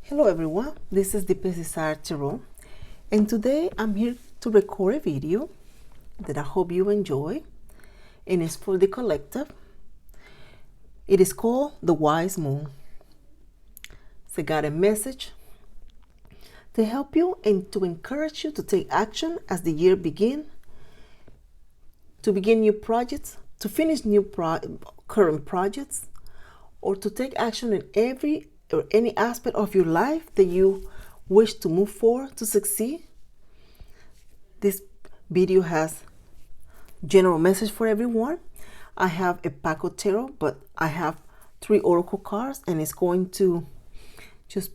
Hello everyone, this is the Desire Tarot, and today I'm here to record a video that I hope you enjoy, and it's for the collective. It is called The Wise Moon. It's a guided message to help you and to encourage you to take action as the year begins, to begin new projects, to finish new current projects, or to take action in every or any aspect of your life that you wish to move forward to succeed. This video has general message for everyone. I have a pack of tarot, but I have 3 oracle cards, and it's going to just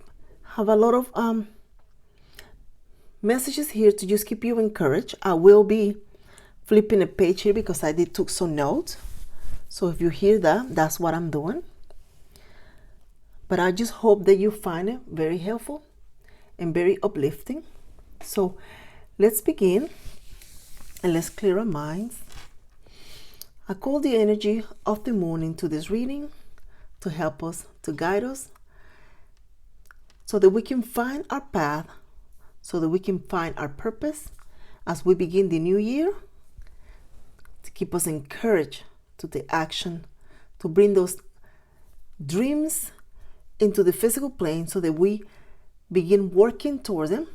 have a lot of messages here to just keep you encouraged. I will be flipping a page here because I took some notes. So if you hear that, that's what I'm doing. But I just hope that you find it very helpful and very uplifting. So let's begin and let's clear our minds. I call the energy of the moon into this reading to help us, to guide us, so that we can find our path, so that we can find our purpose as we begin the new year, to keep us encouraged to take action, to bring those dreams into the physical plane so that we begin working towards them,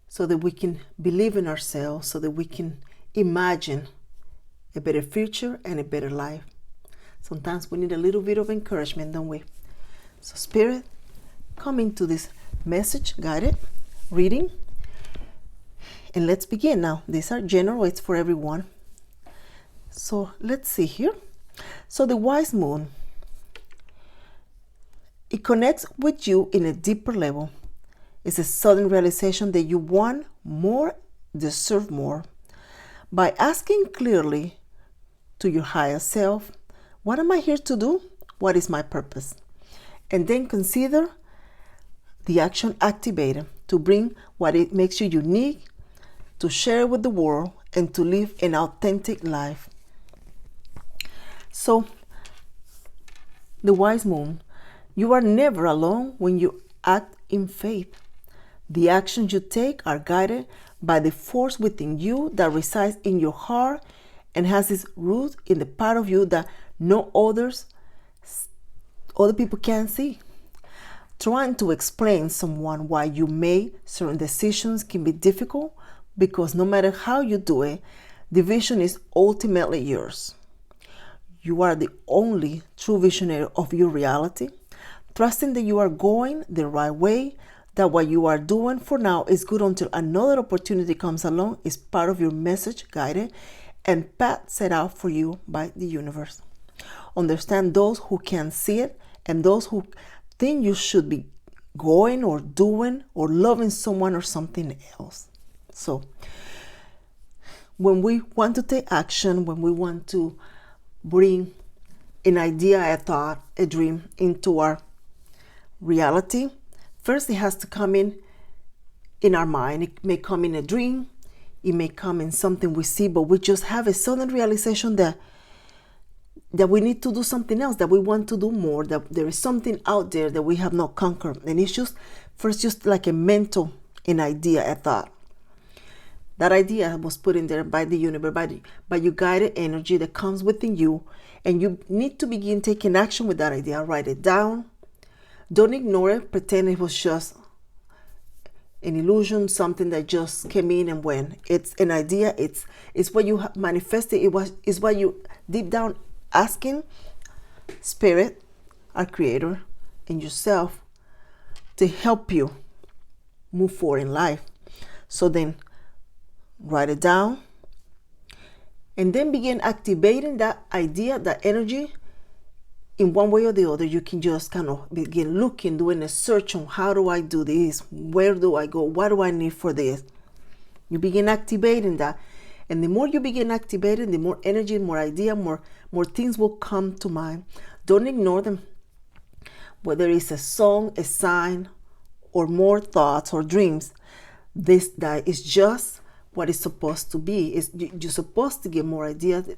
so that we can believe in ourselves, so that we can imagine a better future and a better life. Sometimes we need a little bit of encouragement, don't we? So Spirit, come into this message guided reading, and let's begin now. These are general, it's for everyone. So let's see here. So the wise moon, it connects with you in a deeper level. It's a sudden realization that you want more, deserve more. By asking clearly to your higher self, what am I here to do? What is my purpose? And then consider the action activated to bring what it makes you unique, to share with the world, and to live an authentic life. So, the wise moon, you are never alone when you act in faith. The actions you take are guided by the force within you that resides in your heart and has its root in the part of you that no other people can see. Trying to explain someone why you made certain decisions can be difficult, because no matter how you do it, the vision is ultimately yours. You are the only true visionary of your reality. Trusting that you are going the right way, that what you are doing for now is good until another opportunity comes along, is part of your message guided and path set out for you by the universe. Understand those who can see it and those who think you should be going or doing or loving someone or something else. So when we want to take action, when we want to bring an idea, a thought, a dream into our reality, first it has to come in our mind. It may come in a dream, it may come in something we see, but we just have a sudden realization that we need to do something else, that we want to do more, that there is something out there that we have not conquered. And it's just first just like a mental, an idea, a thought. That idea was put in there by the universe, by your guided energy that comes within you, and you need to begin taking action with that idea. Write it down. Don't ignore it. Pretend it was just an illusion, something that just came in and went. It's an idea. It's what you manifested. It's what you deep down asking Spirit, our Creator, and yourself to help you move forward in life. So then write it down and then begin activating that idea, that energy. In one way or the other, you can just kind of begin looking, doing a search on how do I do this? Where do I go? What do I need for this? You begin activating that. And the more you begin activating, the more energy, more idea, more things will come to mind. Don't ignore them. Whether it's a song, a sign, or more thoughts or dreams, that is just what it's supposed to be. You're supposed to get more ideas.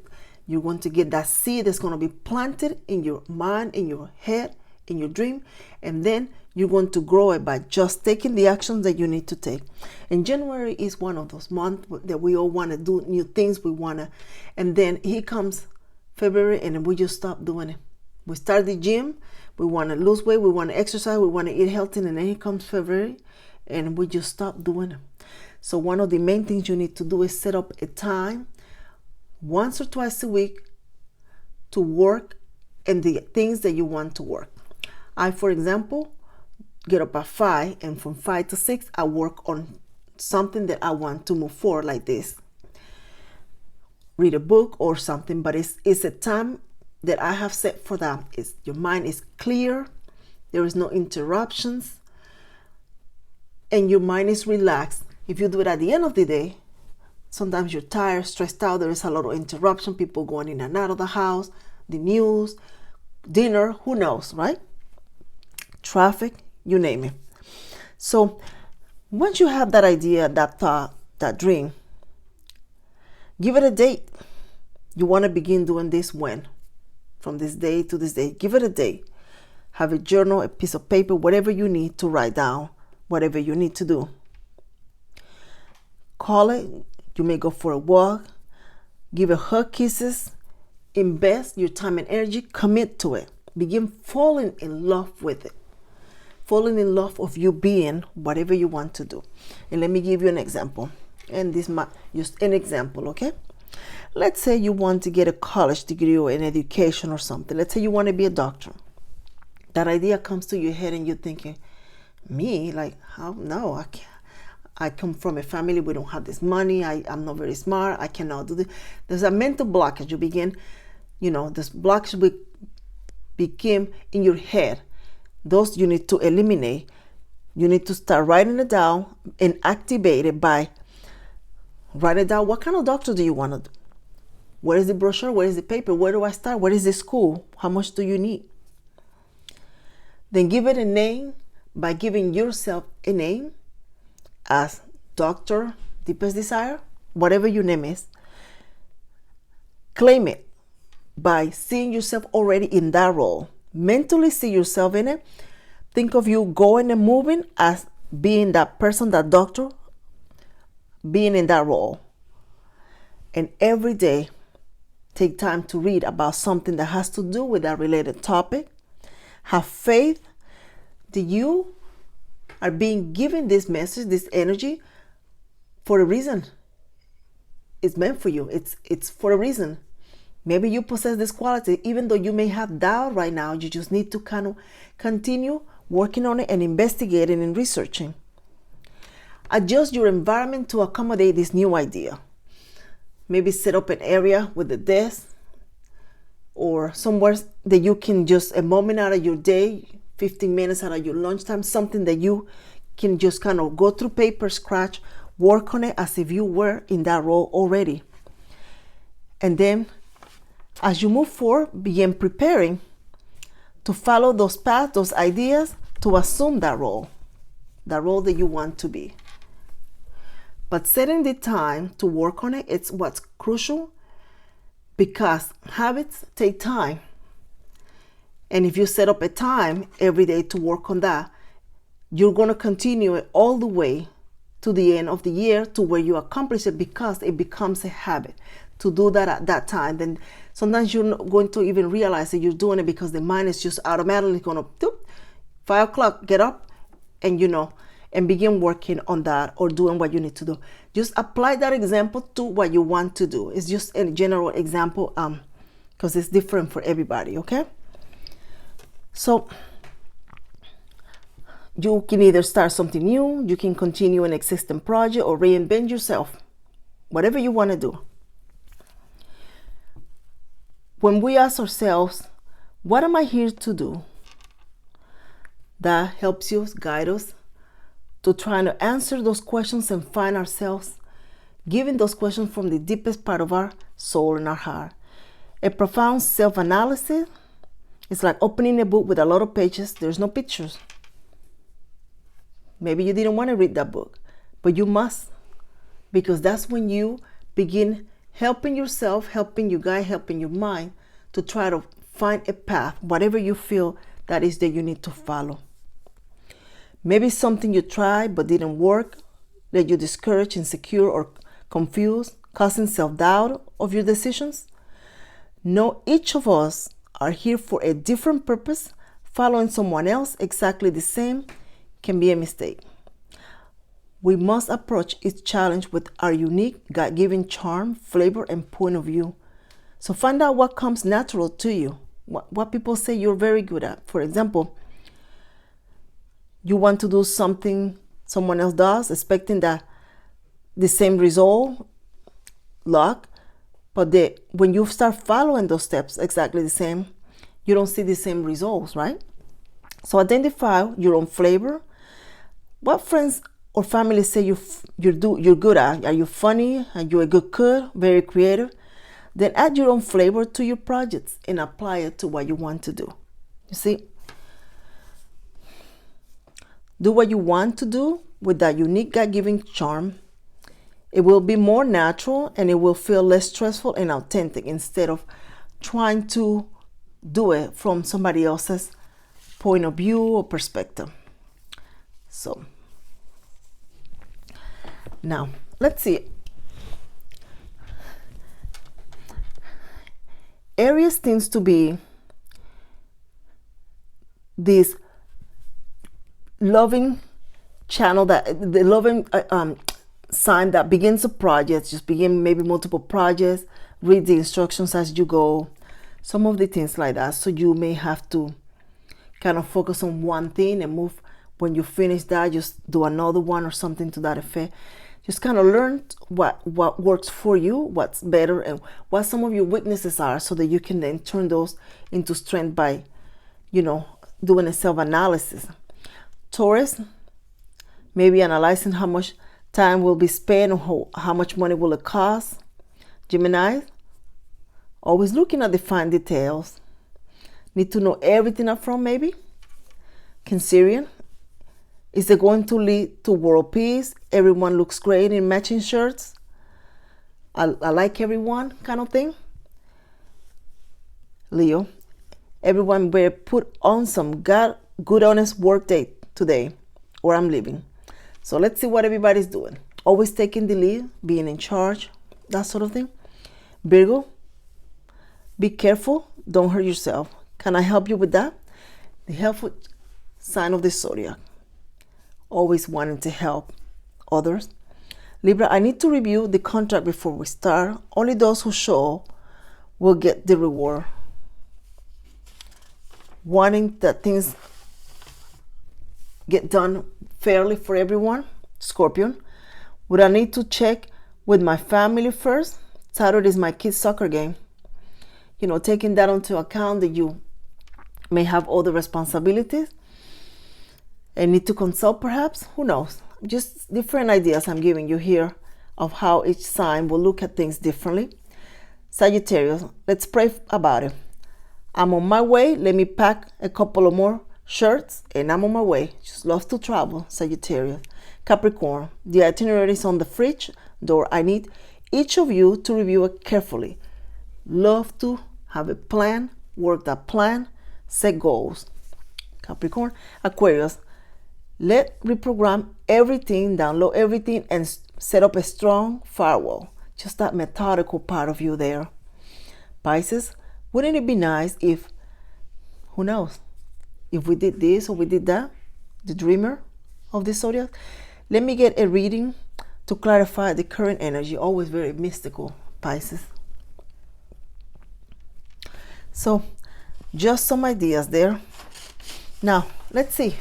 You want to get that seed that's going to be planted in your mind, in your head, in your dream, and then you're going to grow it by just taking the actions that you need to take. And January is one of those months that we all want to do new things. And then here comes February, and then we just stop doing it. We start the gym, we want to lose weight, we want to exercise, we want to eat healthy, and then here comes February, and we just stop doing it. So one of the main things you need to do is set up a time once or twice a week to work and the things that you want to work. I, for example, get up at 5, and from 5 to 6, I work on something that I want to move forward, like this. Read a book or something, but it's a time that I have set for that. Your mind is clear, there is no interruptions, and your mind is relaxed. If you do it at the end of the day, sometimes you're tired, stressed out, there is a lot of interruption, people going in and out of the house, the news, dinner, who knows, right? Traffic, you name it. So once you have that idea, that thought, that dream, give it a date. You want to begin doing this when? From this day to this day. Give it a date. Have a journal, a piece of paper, whatever you need to write down, whatever you need to do. Call it. You may go for a walk. Give a hug, kisses. Invest your time and energy. Commit to it. Begin falling in love with it. Falling in love of you being whatever you want to do. And let me give you an example. And this might just an example, okay? Let's say you want to get a college degree or an education or something. Let's say you want to be a doctor. That idea comes to your head and you're thinking, me? Like, how? No, I can't. I come from a family, we don't have this money. I'm not very smart. I cannot do this. There's a mental blockage. You begin, this blockage became in your head. Those you need to eliminate. You need to start writing it down and activate it by writing down what kind of doctor do you want to do? Where is the brochure? Where is the paper? Where do I start? Where is the school? How much do you need? Then give it a name by giving yourself a name as Dr. Deepest Desire, whatever your name is. Claim it by seeing yourself already in that role. Mentally see yourself in it. Think of you going and moving as being that person, that doctor, being in that role. And every day, take time to read about something that has to do with that related topic. Have faith that you are being given this message, this energy, for a reason. It's meant for you. It's for a reason. Maybe you possess this quality, even though you may have doubt right now. You just need to kind of continue working on it and investigating and researching. Adjust your environment to accommodate this new idea. Maybe set up an area with a desk or somewhere that you can just a moment out of your day, 15 minutes out of your lunchtime, something that you can just kind of go through paper, scratch, work on it as if you were in that role already. And then as you move forward, begin preparing to follow those paths, those ideas, to assume that role that you want to be. But setting the time to work on it, it's what's crucial, because habits take time. And if you set up a time every day to work on that, you're going to continue it all the way to the end of the year to where you accomplish it, because it becomes a habit to do that at that time. Then sometimes you're not going to even realize that you're doing it, because the mind is just automatically going to 5 o'clock, get up and begin working on that or doing what you need to do. Just apply that example to what you want to do. It's just a general example because it's different for everybody, okay? So you can either start something new, you can continue an existing project, or reinvent yourself, whatever you want to do. When we ask ourselves, what am I here to do? That helps you, guide us to try to answer those questions and find ourselves giving those questions from the deepest part of our soul and our heart. A profound self-analysis is like opening a book with a lot of pages. There's no pictures. Maybe you didn't want to read that book, but you must, because that's when you begin helping yourself, helping your guide, helping your mind to try to find a path, whatever you feel that is that you need to follow. Maybe something you tried but didn't work, led you discouraged, insecure, or confused, causing self-doubt of your decisions. No, each of us are here for a different purpose. Following someone else exactly the same can be a mistake. We must approach each challenge with our unique, God-given charm, flavor, and point of view. So find out what comes natural to you, what people say you're very good at. For example, you want to do something someone else does, expecting that the same result, luck, but when you start following those steps exactly the same, you don't see the same results, right? So identify your own flavor. What friends or family say you're good at? Are you funny? Are you a good cook? Very creative? Then add your own flavor to your projects and apply it to what you want to do. You see? Do what you want to do with that unique God-given charm. It will be more natural and it will feel less stressful and authentic instead of trying to do it from somebody else's point of view or perspective. So now let's see. Aries tends to be this loving channel, that the loving sign that begins a project, just begin maybe multiple projects, read the instructions as you go, some of the things like that. So you may have to kind of focus on one thing and move. When you finish that, just do another one or something to that effect. Just kind of learn what works for you, what's better, and what some of your weaknesses are, so that you can then turn those into strength by, doing a self-analysis. Taurus, maybe analyzing how much time will be spent or how much money will it cost. Gemini, always looking at the fine details. Need to know everything up front, maybe. Cancerian, is it going to lead to world peace? Everyone looks great in matching shirts. I like everyone kind of thing. Leo, everyone better put on some good honest work day today or I'm leaving. So let's see what everybody's doing. Always taking the lead, being in charge, that sort of thing. Virgo, be careful, don't hurt yourself. Can I help you with that? The helpful sign of the Zodiac. Always wanting to help others. Libra, I need to review the contract before we start. Only those who show will get the reward. Wanting that things get done fairly for everyone. Scorpion, would I need to check with my family first? Saturday is my kids' soccer game. Taking that into account that you may have other responsibilities and need to consult perhaps, who knows? Just different ideas I'm giving you here of how each sign will look at things differently. Sagittarius, let's pray about it. I'm on my way. Let me pack a couple of more shirts and I'm on my way. Just love to travel, Sagittarius. Capricorn, the itinerary is on the fridge door. I need each of you to review it carefully. Love to have a plan, work that plan, set goals. Capricorn. Aquarius, let's reprogram everything, download everything, and set up a strong firewall. Just that methodical part of you there. Pisces, wouldn't it be nice if, who knows, if we did this or we did that? The dreamer of the Zodiac. Let me get a reading to clarify the current energy. Always very mystical, Pisces. So, just some ideas there. Now, let's see.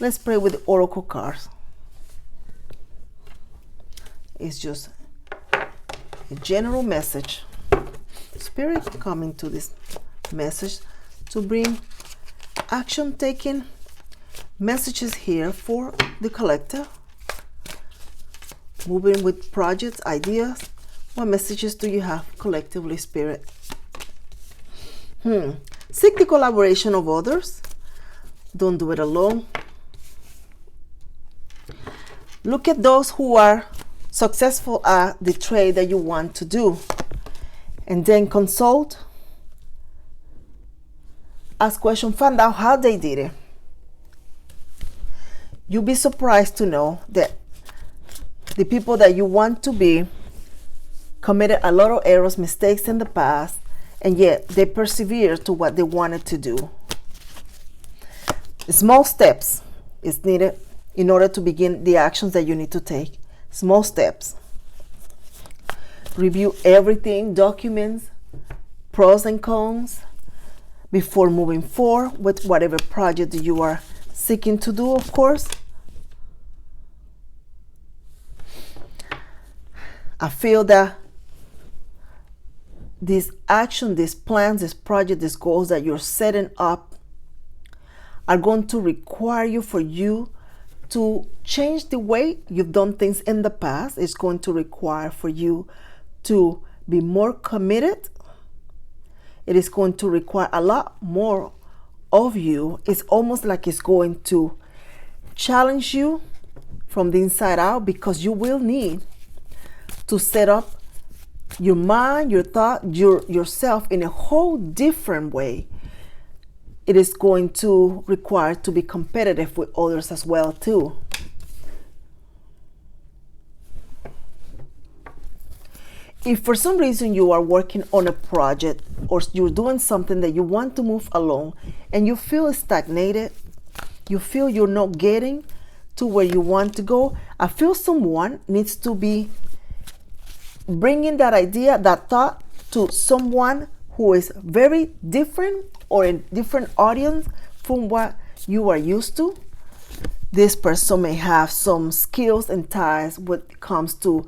Let's pray with the oracle cards. It's just a general message. Spirit coming to this message to bring action-taking messages here for the collective. Moving with projects, ideas. What messages do you have collectively, Spirit? Seek the collaboration of others. Don't do it alone. Look at those who are successful at the trade that you want to do, and then consult Ask questions, find out how they did it. You'll be surprised to know that the people that you want to be committed a lot of errors, mistakes in the past, and yet they persevere to what they wanted to do. Small steps is needed in order to begin the actions that you need to take. Small steps. Review everything, documents, pros and cons, before moving forward with whatever project that you are seeking to do, of course. I feel that this action, these plans, this project, these goals that you're setting up are going to require you to change the way you've done things in the past. It's going to require for you to be more committed. It is going to require a lot more of you. It's almost like it's going to challenge you from the inside out, because you will need to set up your mind, your thought, yourself in a whole different way. It is going to require to be competitive with others as well too. If for some reason you are working on a project or you're doing something that you want to move along and you feel stagnated, you feel you're not getting to where you want to go, I feel someone needs to be bringing that idea, that thought to someone who is very different or a different audience from what you are used to. This person may have some skills and ties when it comes to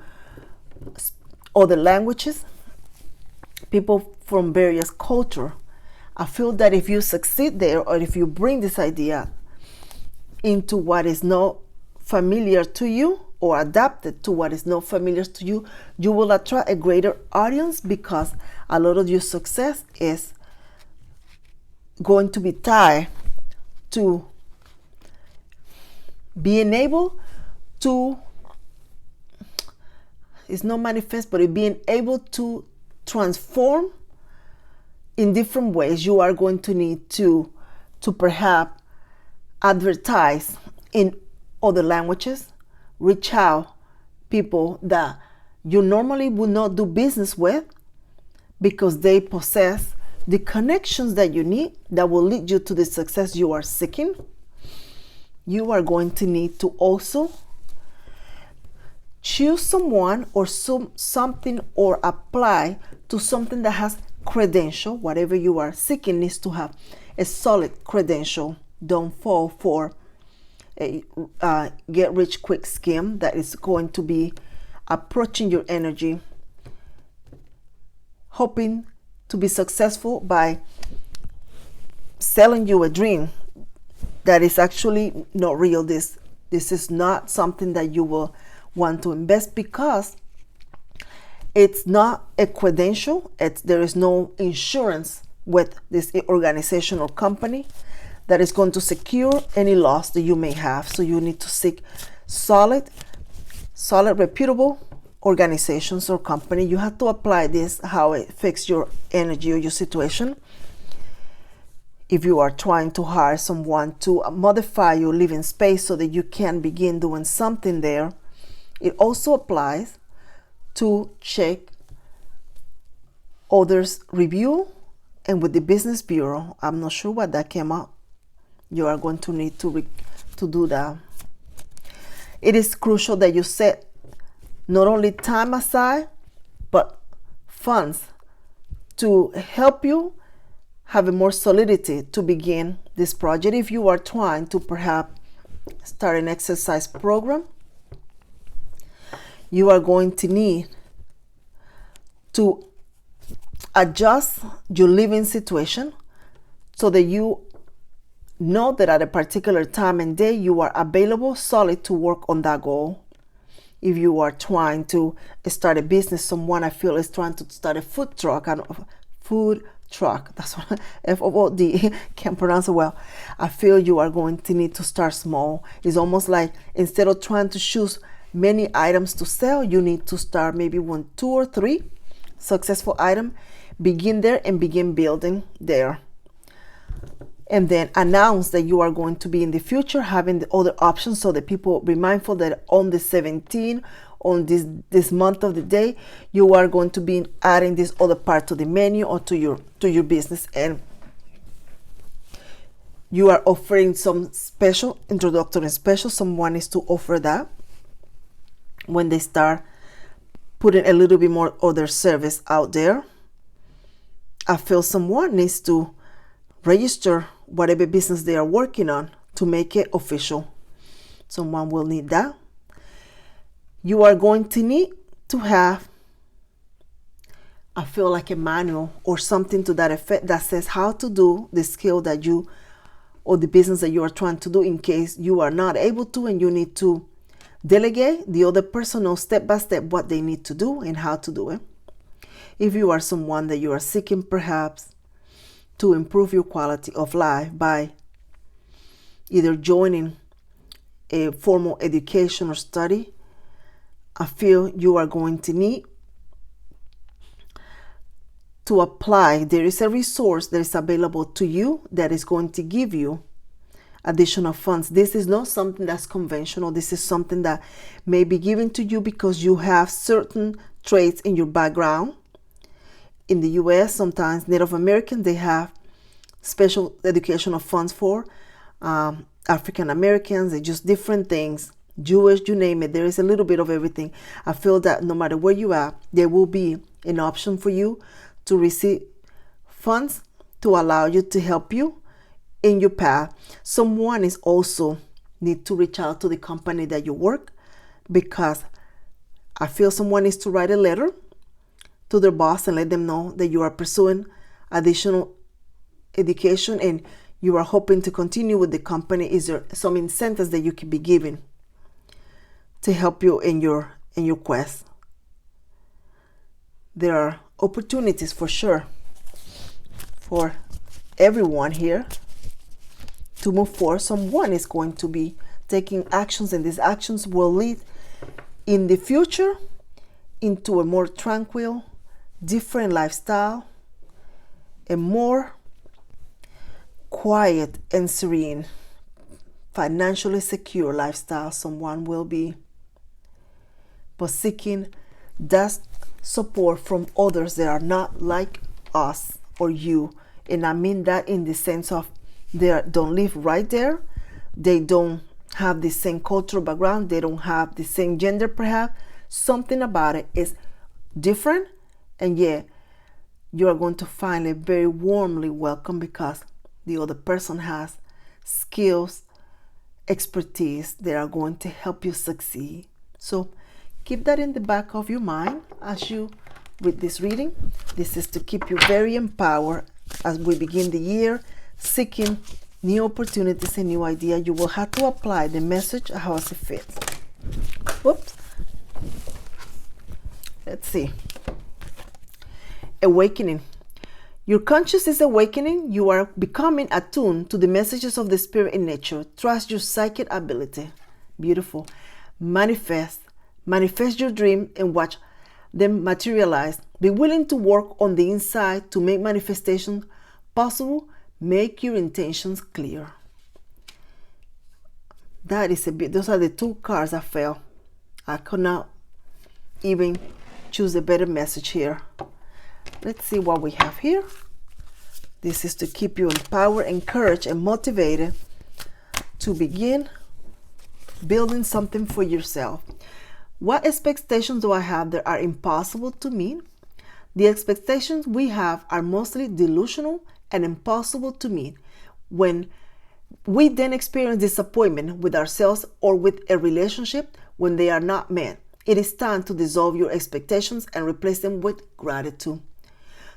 other languages, people from various cultures. I feel that if you succeed there, or if you bring this idea into what is not familiar to you, or adapted to what is not familiar to you, you will attract a greater audience, because a lot of your success is going to be tied to being able to, it's not manifest, but being able to transform in different ways. You are going to need to perhaps advertise in other languages, reach out people that you normally would not do business with, because they possess the connections that you need that will lead you to the success you are seeking. You are going to need to also choose someone or something, or apply to something that has credential. Whatever you are seeking needs to have a solid credential. Don't fall for a get rich quick scheme that is going to be approaching your energy, hoping to be successful by selling you a dream that is actually not real. This is not something that you will want to invest, because it's not a credential. There is no insurance with this organization or company that is going to secure any loss that you may have. So you need to seek solid, reputable organizations or company. You have to apply this, how it affects your energy or your situation. If you are trying to hire someone to modify your living space so that you can begin doing something there, it also applies to check others' review. And with the Business Bureau, I'm not sure what that came out. You are going to need to do that. It is crucial that you set not only time aside, but funds to help you have a more solidity to begin this project. If you are trying to perhaps start an exercise program, you are going to need to adjust your living situation so that you know that at a particular time and day you are available solid to work on that goal. If you are trying to start a business, someone I feel is trying to start a food truck, that's what FOOD, can't pronounce it well. I feel you are going to need to start small. It's almost like instead of trying to choose many items to sell, you need to start maybe 1, 2, or 3 successful items. Begin there and begin building there. and then announce that you are going to be in the future having the other options, so that people be mindful that on the 17th, on this month of the day, you are going to be adding this other part to the menu or to your business, and you are offering some special introductory special. Someone is to offer that when they start putting a little bit more other service out there. I feel someone needs to register whatever business they are working on to make it official. Someone will need that. You are going to need to have, I feel like, a manual or something to that effect that says how to do the skill that you or the business that you are trying to do, in case you are not able to and you need to delegate. The other person knows step by step what they need to do and how to do it. If you are someone that you are seeking perhaps to improve your quality of life by either joining a formal education or study, I feel you are going to need to apply. There is a resource that is available to you that is going to give you additional funds. This is not something that's conventional. This is something that may be given to you because you have certain traits in your background. In the US, sometimes Native American, they have special educational funds for African Americans. They're just different things. Jewish, you name it. There is a little bit of everything. I feel that no matter where you are, there will be an option for you to receive funds to allow you to help you in your path. Someone is also need to reach out to the company that you work, because I feel someone needs to write a letter to their boss and let them know that you are pursuing additional education and you are hoping to continue with the company. Is there some incentives that you can be given to help you in your quest? There are opportunities for sure for everyone here to move forward. Someone is going to be taking actions, and these actions will lead in the future into a more tranquil, different lifestyle, a more quiet and serene, financially secure lifestyle. Someone will be but seeking that support from others that are not like us or you. And I mean that in the sense of they don't live right there. They don't have the same cultural background. They don't have the same gender perhaps. Something about it is different, and yet you are going to find it very warmly welcome because the other person has skills, expertise that are going to help you succeed. So keep that in the back of your mind as you read this reading. This is to keep you very empowered as we begin the year, seeking new opportunities and new ideas. You will have to apply the message as it fits. Whoops. Let's see. Awakening. Your conscious is awakening. You are becoming attuned to the messages of the spirit in nature. Trust your psychic ability. Beautiful. Manifest your dream and watch them materialize. Be willing to work on the inside to make manifestation possible. Make your intentions clear. That is a bit. Those are the two cards I felt. I could not even choose a better message here. Let's see what we have here. This is to keep you empowered, encouraged, and motivated to begin building something for yourself. What expectations do I have that are impossible to meet? The expectations we have are mostly delusional and impossible to meet. When we then experience disappointment with ourselves or with a relationship when they are not met, it is time to dissolve your expectations and replace them with gratitude.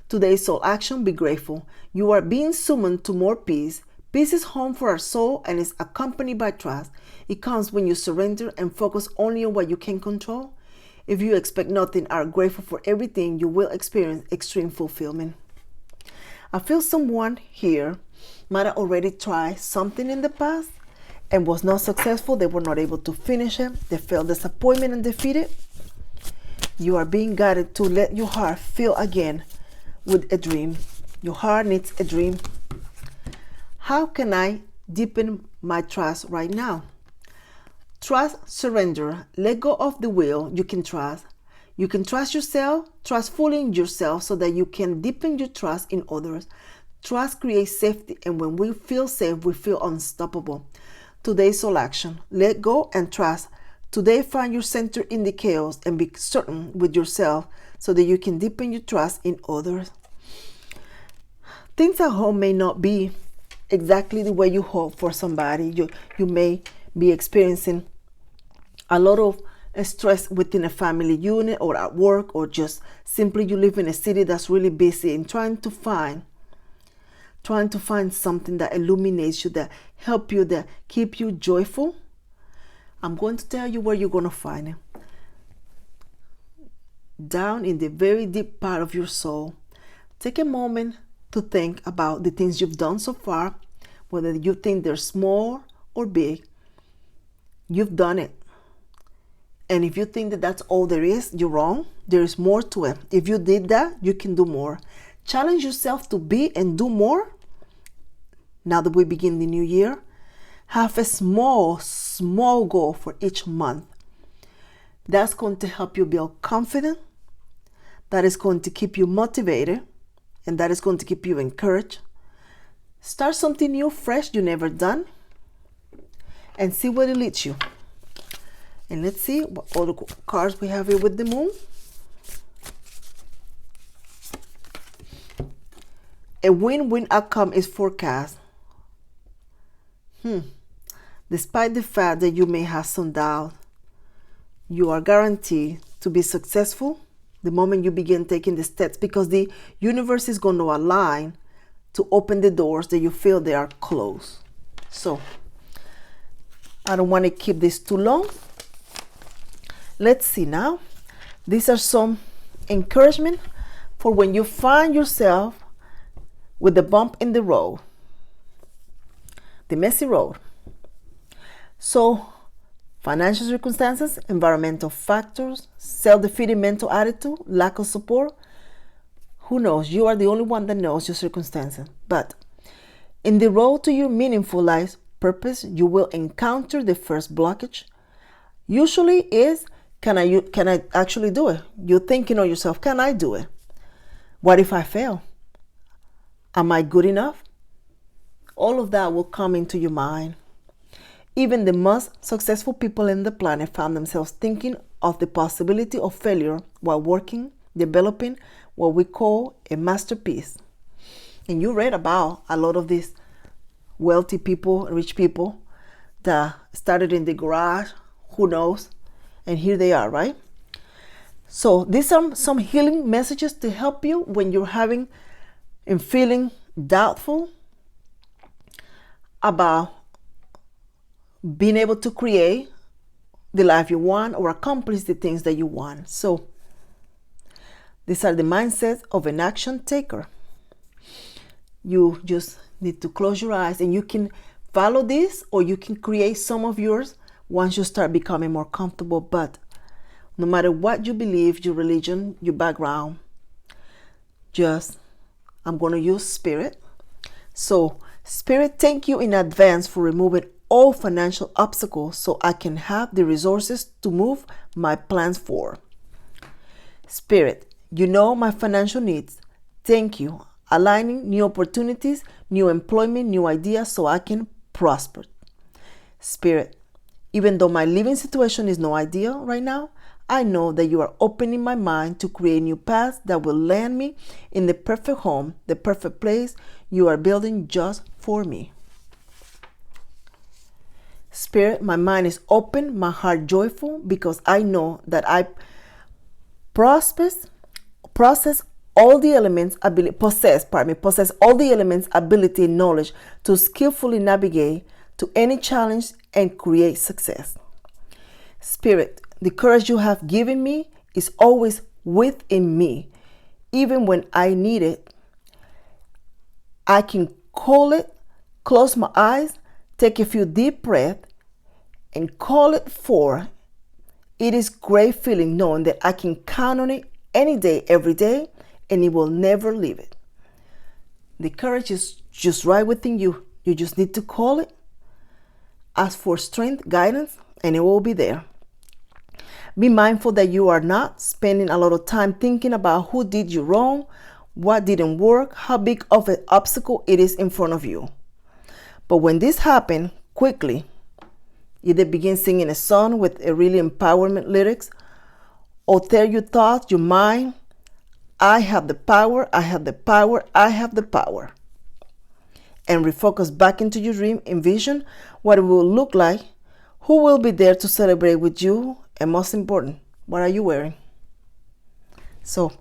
Today's soul action: be grateful. You are being summoned to more peace. Peace is home for our soul and is accompanied by trust. It comes when you surrender and focus only on what you can control. If you expect nothing, are grateful for everything, you will experience extreme fulfillment. I feel someone here might have already tried something in the past and was not successful. They were not able to finish it. They felt disappointment and defeated. You are being guided to let your heart fill again with a dream. Your heart needs a dream. How can I deepen my trust right now? Trust, surrender, let go of the will you can trust. You can trust yourself, trust fully in yourself so that you can deepen your trust in others. Trust creates safety, and when we feel safe, we feel unstoppable. Today's soul action. Let go and trust. Today, find your center in the chaos and be certain with yourself so that you can deepen your trust in others. Things at home may not be exactly the way you hope for somebody. You may be experiencing a lot of stress within a family unit or at work, or just simply you live in a city that's really busy and trying to find something that illuminates you, that help you, that keep you joyful. I'm going to tell you where you're going to find it. Down in the very deep part of your soul. Take a moment to think about the things you've done so far, whether you think they're small or big. You've done it. And if you think that that's all there is, you're wrong. There is more to it. If you did that, you can do more. Challenge yourself to be and do more. Now that we begin the new year, have a small goal for each month. That's going to help you build confidence. That is going to keep you motivated. And that is going to keep you encouraged. Start something new, fresh, you never done. And see where it leads you. And let's see what other cards we have here with the moon. A win-win outcome is forecast. Despite the fact that you may have some doubt, you are guaranteed to be successful the moment you begin taking the steps, because the universe is going to align to open the doors that you feel they are closed. So, I don't want to keep this too long. Let's see now. These are some encouragement for when you find yourself with a bump in the road, the messy road. So, financial circumstances, environmental factors, self-defeating mental attitude, lack of support. Who knows? You are the only one that knows your circumstances. But in the road to your meaningful life purpose, you will encounter the first blockage. Usually is, can I actually do it? You're thinking of yourself, can I do it? What if I fail? Am I good enough? All of that will come into your mind. Even the most successful people in the planet found themselves thinking of the possibility of failure while developing what we call a masterpiece. And you read about a lot of these wealthy people, rich people that started in the garage, who knows? And here they are, right? So these are some healing messages to help you when you're having and feeling doubtful about being able to create the life you want or accomplish the things that you want. So these are the mindsets of an action taker. You just need to close your eyes and you can follow this, or you can create some of yours once you start becoming more comfortable. But no matter what you believe, your religion, your background, I'm going to use Spirit. So Spirit, thank you in advance for removing all financial obstacles so I can have the resources to move my plans forward. Spirit, you know my financial needs. Thank you. Aligning new opportunities, new employment, new ideas so I can prosper. Spirit, even though my living situation is no ideal right now, I know that you are opening my mind to create new paths that will land me in the perfect home, the perfect place you are building just for me. Spirit, my mind is open, my heart joyful, because I know that I possess all the elements, ability, and knowledge to skillfully navigate to any challenge and create success. Spirit, the courage you have given me is always within me. Even when I need it, I can call it, close my eyes, take a few deep breaths, and call it forth. It is great feeling knowing that I can count on it any day, every day, and it will never leave it. The courage is just right within you. You just need to call it, ask for strength, guidance, and it will be there. Be mindful that you are not spending a lot of time thinking about who did you wrong, what didn't work, how big of an obstacle it is in front of you. But when this happens, quickly, either begin singing a song with a really empowerment lyrics, or tell your thoughts, your mind, I have the power, I have the power, I have the power. And refocus back into your dream. Envision what it will look like, who will be there to celebrate with you, and most important, what are you wearing? So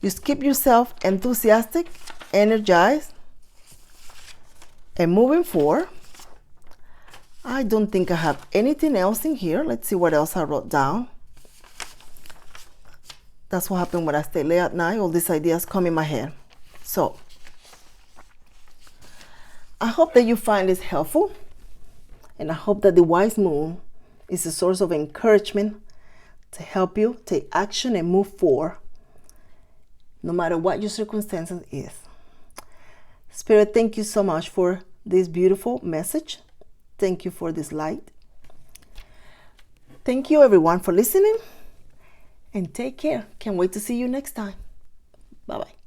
just keep yourself enthusiastic, energized, and moving forward. I don't think I have anything else in here. Let's see what else I wrote down. That's what happened when I stay late at night. All these ideas come in my head. So I hope that you find this helpful, and I hope that the wise moon is a source of encouragement to help you take action and move forward, no matter what your circumstances is. Spirit, thank you so much for this beautiful message. Thank you for this light. Thank you everyone for listening, and take care. Can't wait to see you next time. Bye-bye.